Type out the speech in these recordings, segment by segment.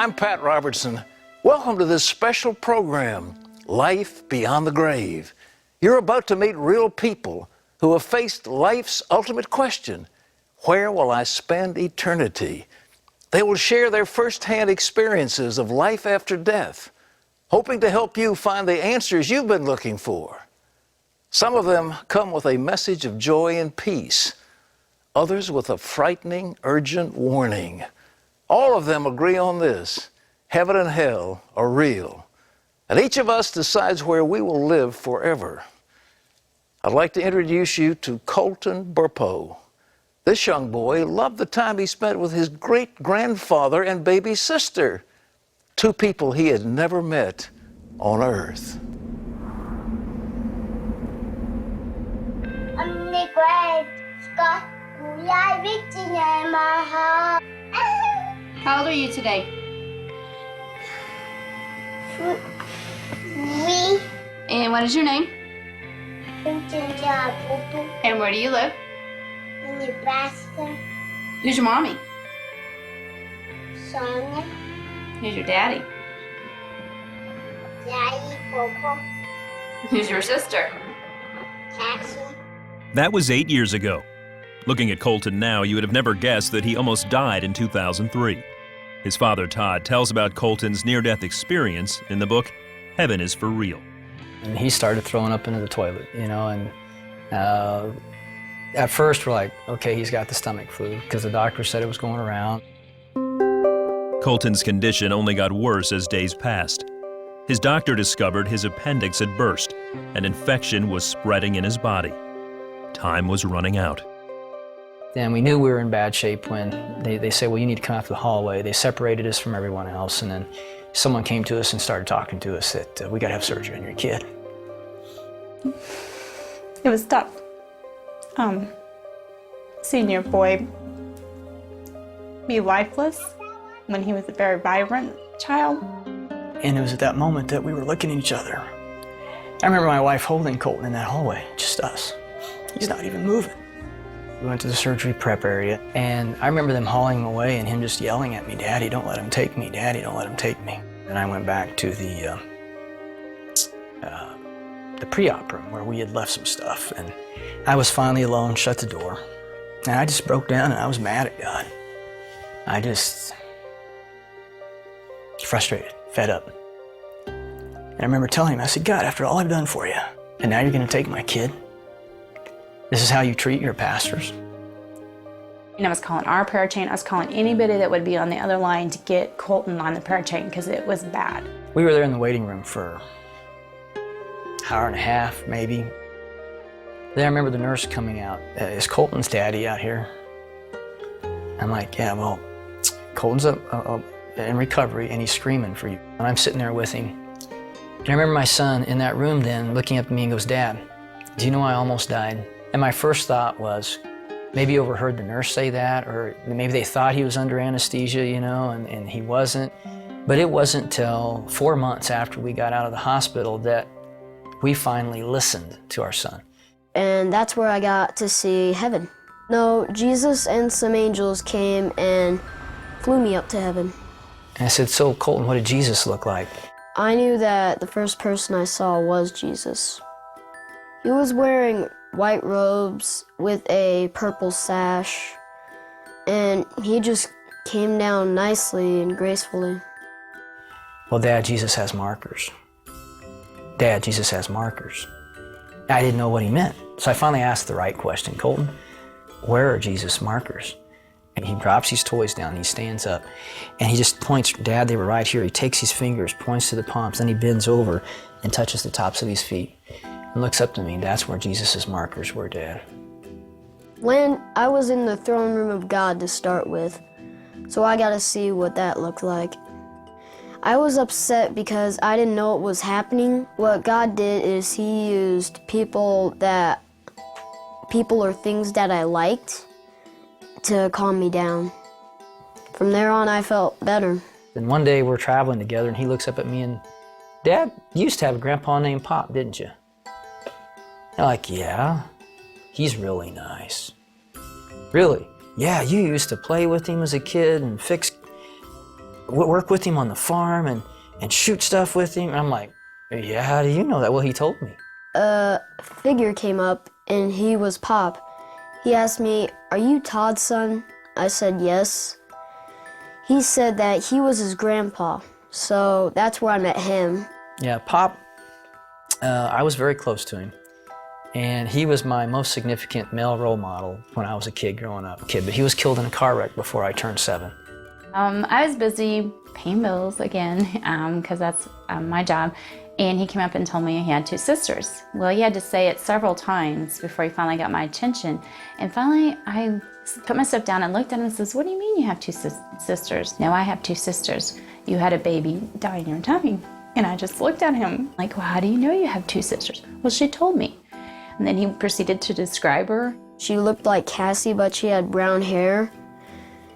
I'm Pat Robertson. Welcome to this special program, Life Beyond the Grave. You're about to meet real people who have faced life's ultimate question, where will I spend eternity? They will share their firsthand experiences of life after death, hoping to help you find the answers you've been looking for. Some of them come with a message of joy and peace, others with a frightening, urgent warning. All of them agree on this: heaven and hell are real, and each of us decides where we will live forever. I'd like to introduce you to Colton Burpo. This young boy loved the time he spent with his great-grandfather and baby sister, two people he had never met on Earth. On the grave, Scott, I written in my heart. How old are you today? We And what is your name? And where do you live? in Nebraska, Who's your mommy? Sonia, Who's your daddy? Daddy, Popo, Who's your sister? Taxi. That was 8 years ago. Looking at Colton now, you would have never guessed that he almost died in 2003. His father, Todd, tells about Colton's near-death experience in the book, Heaven is for Real. And he started throwing up into the toilet, and at first we're like, okay, he's got the stomach flu, because the doctor said it was going around. Colton's condition only got worse as days passed. His doctor discovered his appendix had burst, and infection was spreading in his body. Time was running out. And we knew we were in bad shape when they said, well, you need to come out to the hallway. They separated us from everyone else, and then someone came to us and started talking to us that we got to have surgery on your kid. It was tough. Seeing your boy be lifeless when he was a very vibrant child. And it was at that moment that we were looking at each other. I remember my wife holding Colton in that hallway, just us. He's not even moving. We went to the surgery prep area, and I remember them hauling him away and him just yelling at me, "Daddy, don't let him take me. Daddy, don't let him take me." And I went back to the pre-op room where we had left some stuff, and I was finally alone, shut the door, and I just broke down and I was mad at God. I just frustrated, fed up. And I remember telling him, I said, "God, after all I've done for you, and now you're gonna take my kid? This is how you treat your pastors?" And I was calling our prayer chain. I was calling anybody that would be on the other line to get Colton on the prayer chain because it was bad. We were there in the waiting room for an hour and a half, maybe. Then I remember the nurse coming out. "Is Colton's daddy out here?" I'm like, "Yeah, well, Colton's in recovery and he's screaming for you." And I'm sitting there with him. And I remember my son in that room then looking up at me and goes, "Dad, do you know I almost died?" And my first thought was, maybe he overheard the nurse say that, or maybe they thought he was under anesthesia, and he wasn't. But it wasn't till 4 months after we got out of the hospital that we finally listened to our son. And that's where I got to see heaven. No, Jesus and some angels came and flew me up to heaven. And I said, "So Colton, what did Jesus look like?" I knew that the first person I saw was Jesus. He was wearing white robes with a purple sash, and he just came down nicely and gracefully. "Well, Dad, Jesus has markers. Dad, Jesus has markers." I didn't know what he meant. So I finally asked the right question. "Colton, where are Jesus' markers?" And he drops his toys down, he stands up, and he just points, "Dad, they were right here." He takes his fingers, points to the palms, then he bends over and touches the tops of his feet and looks up to me. "That's where Jesus' markers were, Dad." When I was in the throne room of God to start with, so I got to see what that looked like. I was upset because I didn't know what was happening. What God did is he used people or things that I liked to calm me down. From there on, I felt better. Then one day we're traveling together and he looks up at me and, "Dad, you used to have a grandpa named Pop, didn't you?" I'm like, "Yeah, he's really nice." "Really?" "Yeah, you used to play with him as a kid and fix..." work with him on the farm and shoot stuff with him? And I'm like, yeah, how do you know that? Well, he told me. A figure came up, and he was Pop. He asked me, "Are you Todd's son?" I said yes. He said that he was his grandpa, so that's where I met him. Yeah, Pop, I was very close to him. And he was my most significant male role model when I was a kid growing up. But he was killed in a car wreck before I turned 7. I was busy paying bills again, because that's my job. And he came up and told me he had 2 sisters. Well, he had to say it several times before he finally got my attention. And finally, I put myself down and looked at him and says, "What do you mean you have 2 sisters?" "No, I have 2 sisters. You had a baby die in your tummy." And I just looked at him like, "Well, how do you know you have 2 sisters?" "Well, she told me." And then he proceeded to describe her. She looked like Cassie, but she had brown hair.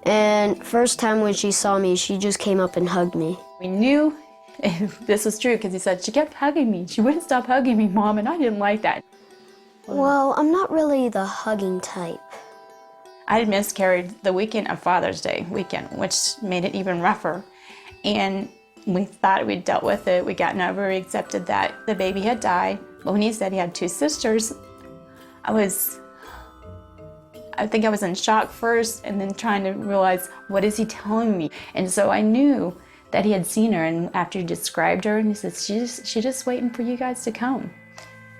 And first time when she saw me, she just came up and hugged me. We knew this was true because he said, "She kept hugging me. She wouldn't stop hugging me, Mom," and I didn't like that. Well, I'm not really the hugging type. I had miscarried the weekend of Father's Day weekend, which made it even rougher. And we thought we'd dealt with it. We'd gotten over, we accepted that the baby had died. But when he said he had 2 sisters, I think I was in shock first and then trying to realize, what is he telling me? And so I knew that he had seen her, and after he described her, and he said, she's just waiting for you guys to come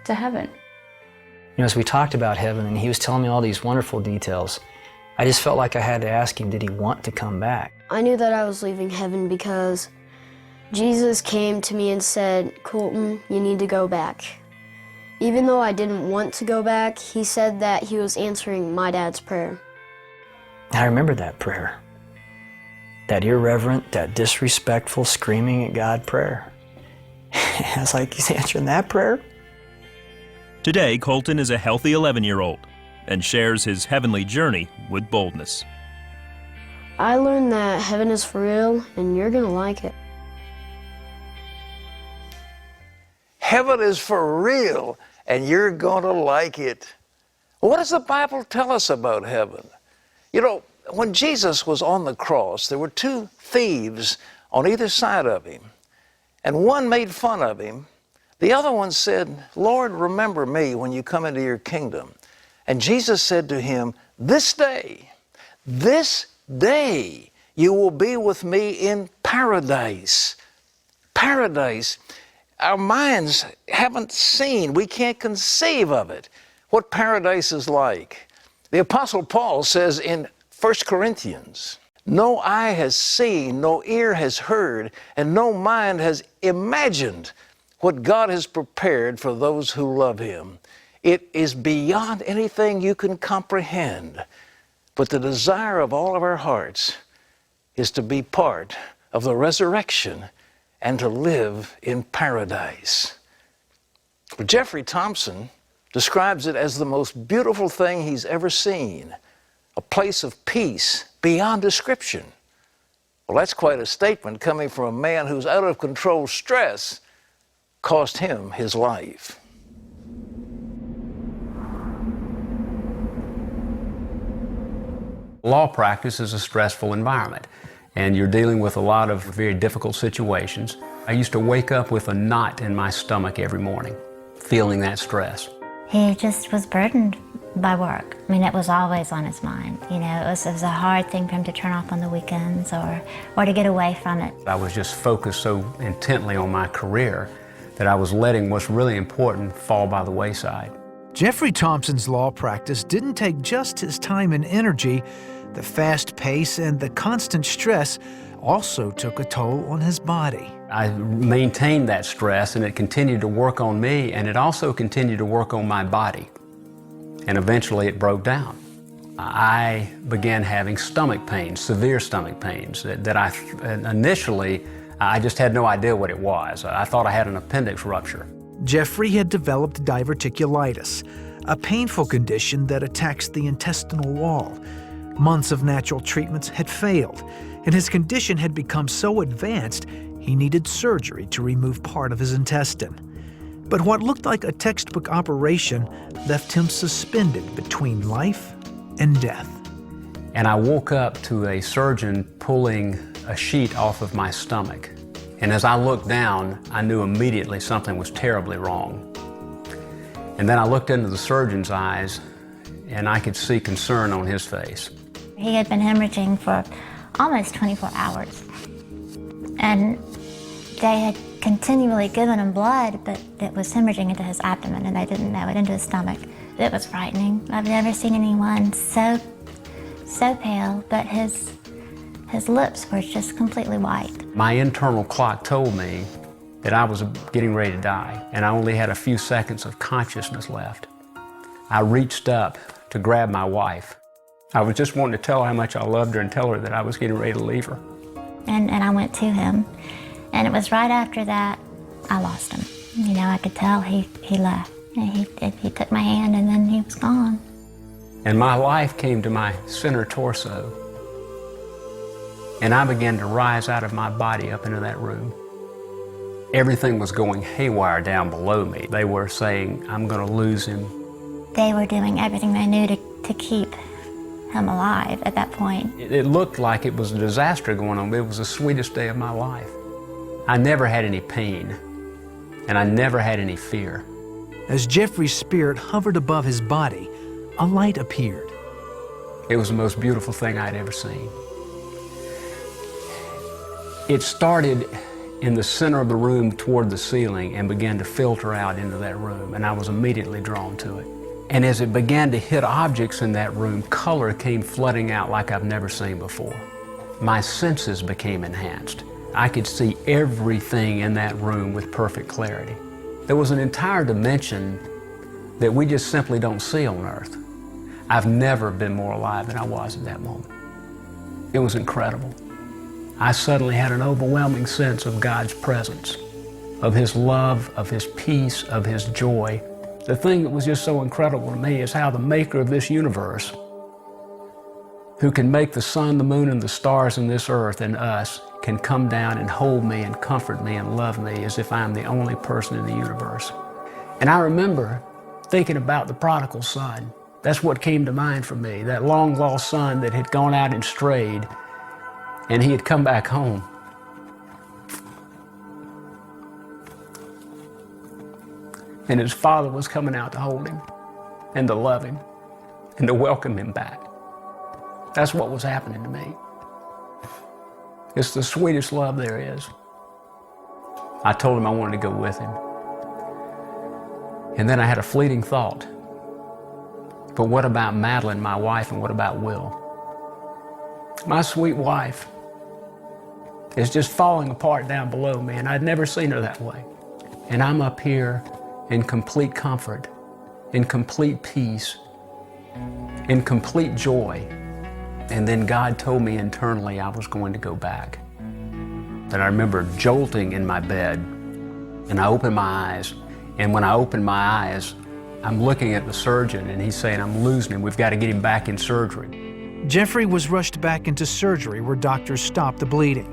to heaven. You know, as we talked about heaven and he was telling me all these wonderful details, I just felt like I had to ask him, did he want to come back? I knew that I was leaving heaven because Jesus came to me and said, "Colton, you need to go back." Even though I didn't want to go back, he said that he was answering my dad's prayer. I remember that prayer. That irreverent, that disrespectful, screaming at God prayer. I was like, he's answering that prayer? Today, Colton is a healthy 11-year-old and shares his heavenly journey with boldness. I learned that heaven is for real, and you're gonna like it. Heaven is for real, and you're going to like it. What does the Bible tell us about heaven? You know, when Jesus was on the cross, there were 2 thieves on either side of him, and one made fun of him. The other one said, "Lord, remember me when you come into your kingdom." And Jesus said to him, this day, you will be with me in paradise." Paradise. Our minds haven't seen, we can't conceive of it, what paradise is like. The Apostle Paul says in 1 Corinthians, "No eye has seen, no ear has heard, and no mind has imagined what God has prepared for those who love Him." It is beyond anything you can comprehend. But the desire of all of our hearts is to be part of the resurrection and to live in paradise. Jeffrey Thompson describes it as the most beautiful thing he's ever seen, a place of peace beyond description. Well, that's quite a statement coming from a man whose out-of-control stress cost him his life. Law practice is a stressful environment, and you're dealing with a lot of very difficult situations. I used to wake up with a knot in my stomach every morning, feeling that stress. He just was burdened by work. I mean, it was always on his mind. You know, it was a hard thing for him to turn off on the weekends or to get away from it. I was just focused so intently on my career that I was letting what's really important fall by the wayside. Jeffrey Thompson's law practice didn't take just his time and energy. The fast pace and the constant stress also took a toll on his body. I maintained that stress, and it continued to work on me, and it also continued to work on my body. And eventually it broke down. I began having stomach pains, severe stomach pains, that I initially, I just had no idea what it was. I thought I had an appendix rupture. Jeffrey had developed diverticulitis, a painful condition that attacks the intestinal wall. Months of natural treatments had failed, and his condition had become so advanced he needed surgery to remove part of his intestine. But what looked like a textbook operation left him suspended between life and death. And I woke up to a surgeon pulling a sheet off of my stomach. And as I looked down, I knew immediately something was terribly wrong. And then I looked into the surgeon's eyes, and I could see concern on his face. He had been hemorrhaging for almost 24 hours. And they had continually given him blood, but it was hemorrhaging into his abdomen, and they didn't know it, into his stomach. It was frightening. I've never seen anyone so pale, but his lips were just completely white. My internal clock told me that I was getting ready to die, and I only had a few seconds of consciousness left. I reached up to grab my wife. I was just wanting to tell her how much I loved her and tell her that I was getting ready to leave her. And I went to him, and it was right after that I lost him. You know, I could tell he left. He took my hand, and then he was gone. And my life came to my center torso, and I began to rise out of my body up into that room. Everything was going haywire down below me. They were saying, I'm going to lose him. They were doing everything they knew to keep him alive at that point. It looked like it was a disaster going on, but it was the sweetest day of my life. I never had any pain, and I never had any fear. As Jeffrey's spirit hovered above his body, a light appeared. It was the most beautiful thing I'd ever seen. It started in the center of the room toward the ceiling and began to filter out into that room, and I was immediately drawn to it. And as it began to hit objects in that room, color came flooding out like I've never seen before. My senses became enhanced. I could see everything in that room with perfect clarity. There was an entire dimension that we just simply don't see on earth. I've never been more alive than I was at that moment. It was incredible. I suddenly had an overwhelming sense of God's presence, of His love, of His peace, of His joy. The thing that was just so incredible to me is how the maker of this universe, who can make the sun, the moon, and the stars in this earth and us, can come down and hold me and comfort me and love me as if I'm the only person in the universe. And I remember thinking about the prodigal son. That's what came to mind for me, that long-lost son that had gone out and strayed, and he had come back home. And his father was coming out to hold him and to love him and to welcome him back. That's what was happening to me. It's the sweetest love there is. I told him I wanted to go with him. And then I had a fleeting thought. But what about Madeline, my wife, and what about Will? My sweet wife is just falling apart down below me, and I'd never seen her that way. And I'm up here in complete comfort, in complete peace, in complete joy. And then God told me internally I was going to go back. And I remember jolting in my bed, and I opened my eyes. And when I opened my eyes, I'm looking at the surgeon, and he's saying, I'm losing him. We've got to get him back in surgery. Jeffrey was rushed back into surgery where doctors stopped the bleeding.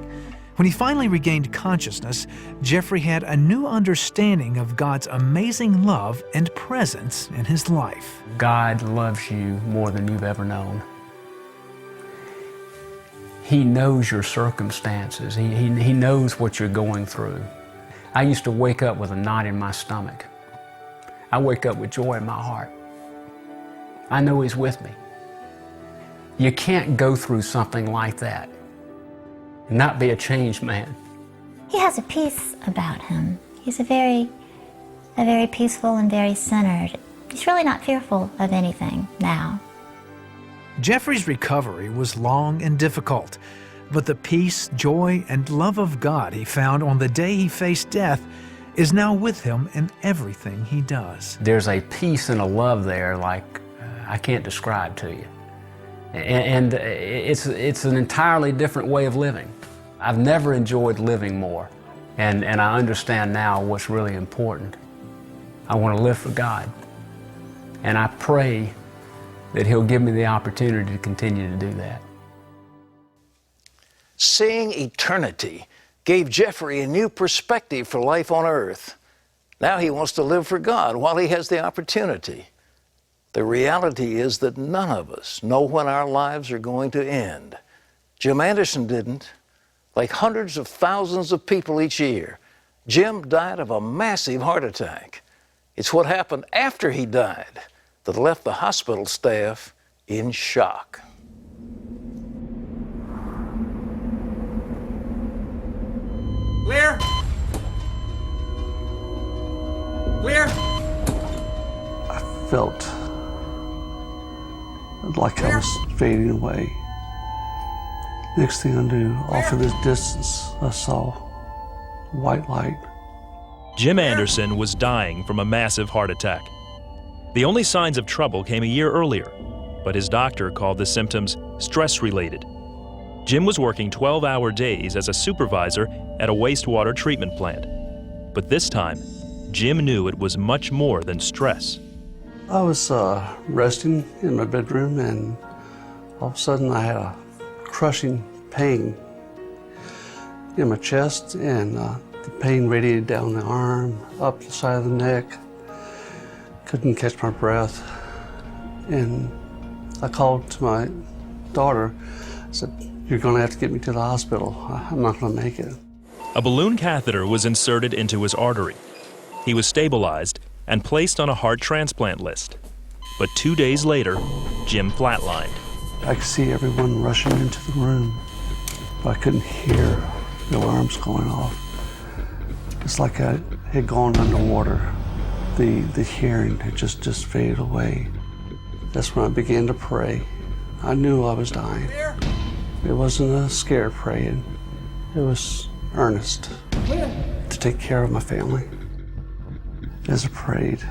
When he finally regained consciousness, Jeffrey had a new understanding of God's amazing love and presence in his life. God loves you more than you've ever known. He knows your circumstances. He knows what you're going through. I used to wake up with a knot in my stomach. I wake up with joy in my heart. I know He's with me. You can't go through something like that and not be a changed man. He has a peace about him. He's a very peaceful and very centered. He's really not fearful of anything now. Jeffrey's recovery was long and difficult, but the peace, joy, and love of God he found on the day he faced death is now with him in everything he does. There's a peace and a love there like I can't describe to you. And it's an entirely different way of living. I've never enjoyed living more, and I understand now what's really important. I want to live for God, and I pray that He'll give me the opportunity to continue to do that. Seeing eternity gave Jeffrey a new perspective for life on earth. Now he wants to live for God while he has the opportunity. The reality is that none of us know when our lives are going to end. Jim Anderson didn't. Like hundreds of thousands of people each year, Jim died of a massive heart attack. It's what happened after he died that left the hospital staff in shock. Clear? Clear? I felt like I was fading away. Next thing I knew, off in the distance, I saw white light. Jim Anderson was dying from a massive heart attack. The only signs of trouble came a year earlier, but his doctor called the symptoms stress-related. Jim was working 12-hour days as a supervisor at a wastewater treatment plant. But this time, Jim knew it was much more than stress. I was resting in my bedroom, and all of a sudden I had a crushing pain in my chest, and the pain radiated down the arm, up the side of the neck. Couldn't catch my breath. And I called to my daughter. I said, "You're going to have to get me to the hospital. I'm not going to make it." A balloon catheter was inserted into his artery. He was stabilized and placed on a heart transplant list. But 2 days later, Jim flatlined. I could see everyone rushing into the room, but I couldn't hear the alarms going off. It's like I had gone underwater. The hearing had just faded away. That's when I began to pray. I knew I was dying. It wasn't a scared praying. It was earnest to take care of my family. As I prayed,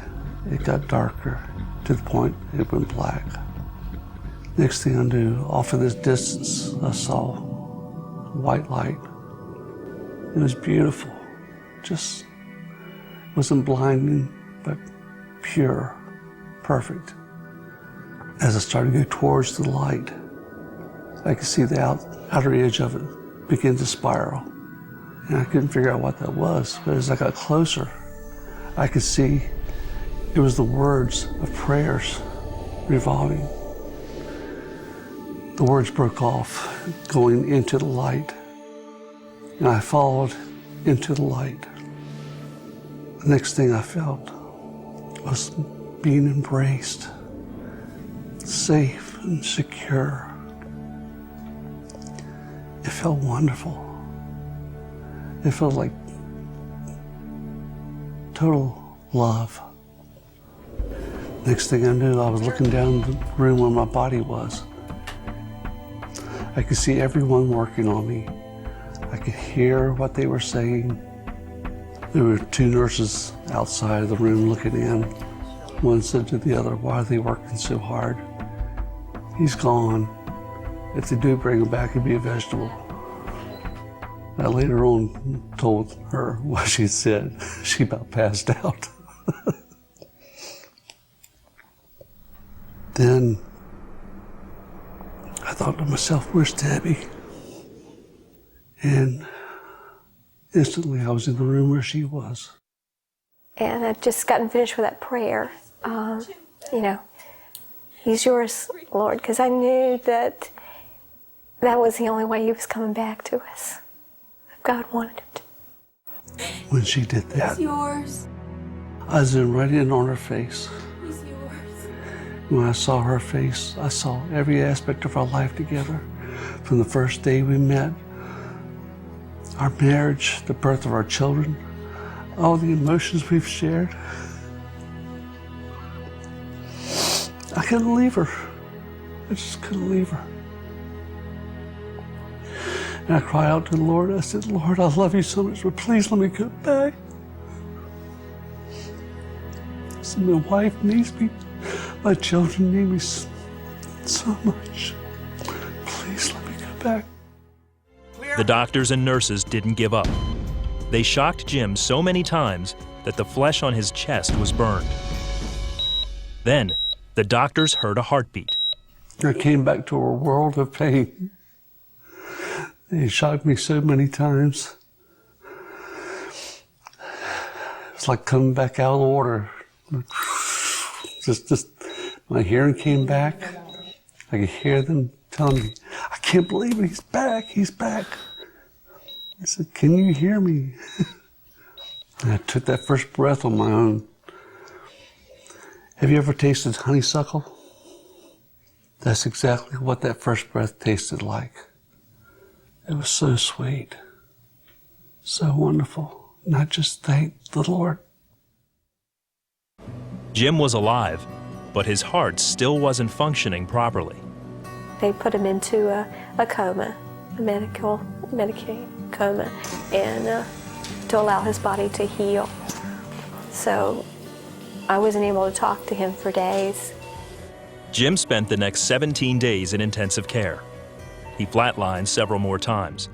it got darker to the point it went black. Next thing I knew, off in this distance, I saw white light. It was beautiful. Just wasn't blinding, but pure, perfect. As I started to go towards the light, I could see the outer edge of it begin to spiral. And I couldn't figure out what that was, but as I got closer, I could see it was the words of prayers revolving. The words broke off, going into the light, and I followed into the light. The next thing I felt was being embraced, safe and secure. It felt wonderful. It felt like total love. Next thing I knew, I was looking down the room where my body was. I could see everyone working on me. I could hear what they were saying. There were two nurses outside of the room looking in. One said to the other, "Why are they working so hard? He's gone. If they do bring him back, he'd be a vegetable." I later on told her what she said. She about passed out. Then I thought to myself, "Where's Debbie?" And instantly I was in the room where she was. And I'd just gotten finished with that prayer. He's yours, Lord, because I knew that was the only way he was coming back to us. God wanted it. When she did that, It's yours. I zoomed right in on her face. He's yours. When I saw her face, I saw every aspect of our life together. From the first day we met, our marriage, the birth of our children, all the emotions we've shared. I couldn't leave her. I just couldn't leave her. And I cried out to the Lord. I said, "Lord, I love you so much, but please let me go back." I said, "My wife needs me. My children need me so much. Please let me go back." The doctors and nurses didn't give up. They shocked Jim so many times that the flesh on his chest was burned. Then, the doctors heard a heartbeat. I came back to a world of pain. They shocked me so many times. It's like coming back out of the water. Just my hearing came back. I could hear them telling me, "I can't believe it, he's back, he's back." I said, can you hear me? And I took that first breath on my own. Have you ever tasted honeysuckle? That's exactly what that first breath tasted like. It was so sweet, so wonderful. And I just thanked the Lord. Jim was alive, but his heart still wasn't functioning properly. They put him into a coma, a Medicaid coma, and to allow his body to heal. So I wasn't able to talk to him for days. Jim spent the next 17 days in intensive care. He flatlined several more times,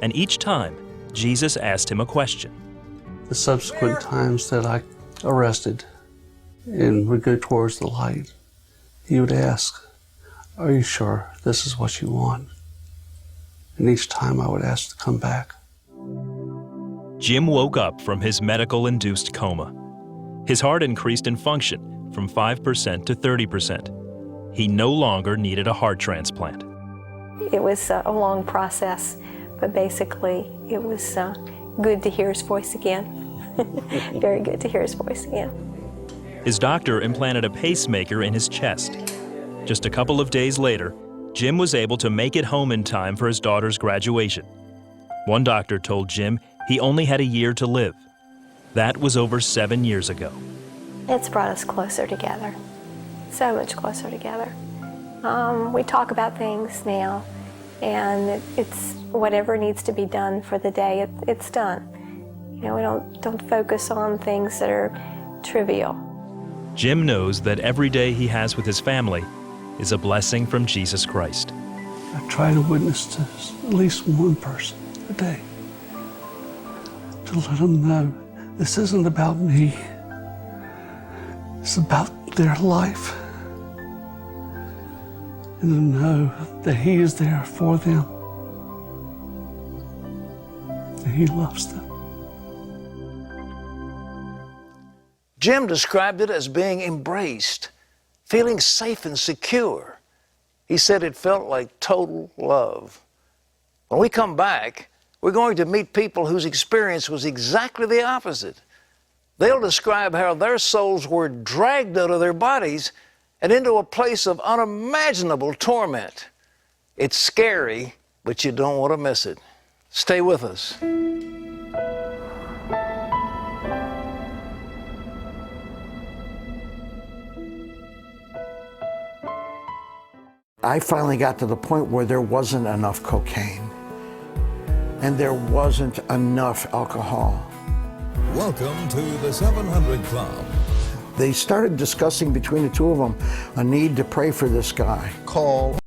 and each time, Jesus asked him a question. The subsequent times that I arrested and would go towards the light, he would ask, are you sure this is what you want? And each time I would ask to come back. Jim woke up from his medical-induced coma. His heart increased in function from 5% to 30%. He no longer needed a heart transplant. It was a long process, but basically it was good to hear his voice again. Very good to hear his voice again. His doctor implanted a pacemaker in his chest. Just a couple of days later, Jim was able to make it home in time for his daughter's graduation. One doctor told Jim he only had a year to live. That was over 7 years ago. It's brought us closer together, so much closer together. We talk about things now, and it's whatever needs to be done for the day, it's done. You know, we don't focus on things that are trivial. Jim knows that every day he has with his family is a blessing from Jesus Christ. I try to witness to at least one person a day, to let them know this isn't about me. It's about their life. And to know that He is there for them. That He loves them. Jim described it as being embraced, feeling safe and secure. He said it felt like total love. When we come back, we're going to meet people whose experience was exactly the opposite. They'll describe how their souls were dragged out of their bodies and into a place of unimaginable torment. It's scary, but you don't want to miss it. Stay with us. I finally got to the point where there wasn't enough cocaine and there wasn't enough alcohol. Welcome to the 700 Club. They started discussing between the two of them a need to pray for this guy. Call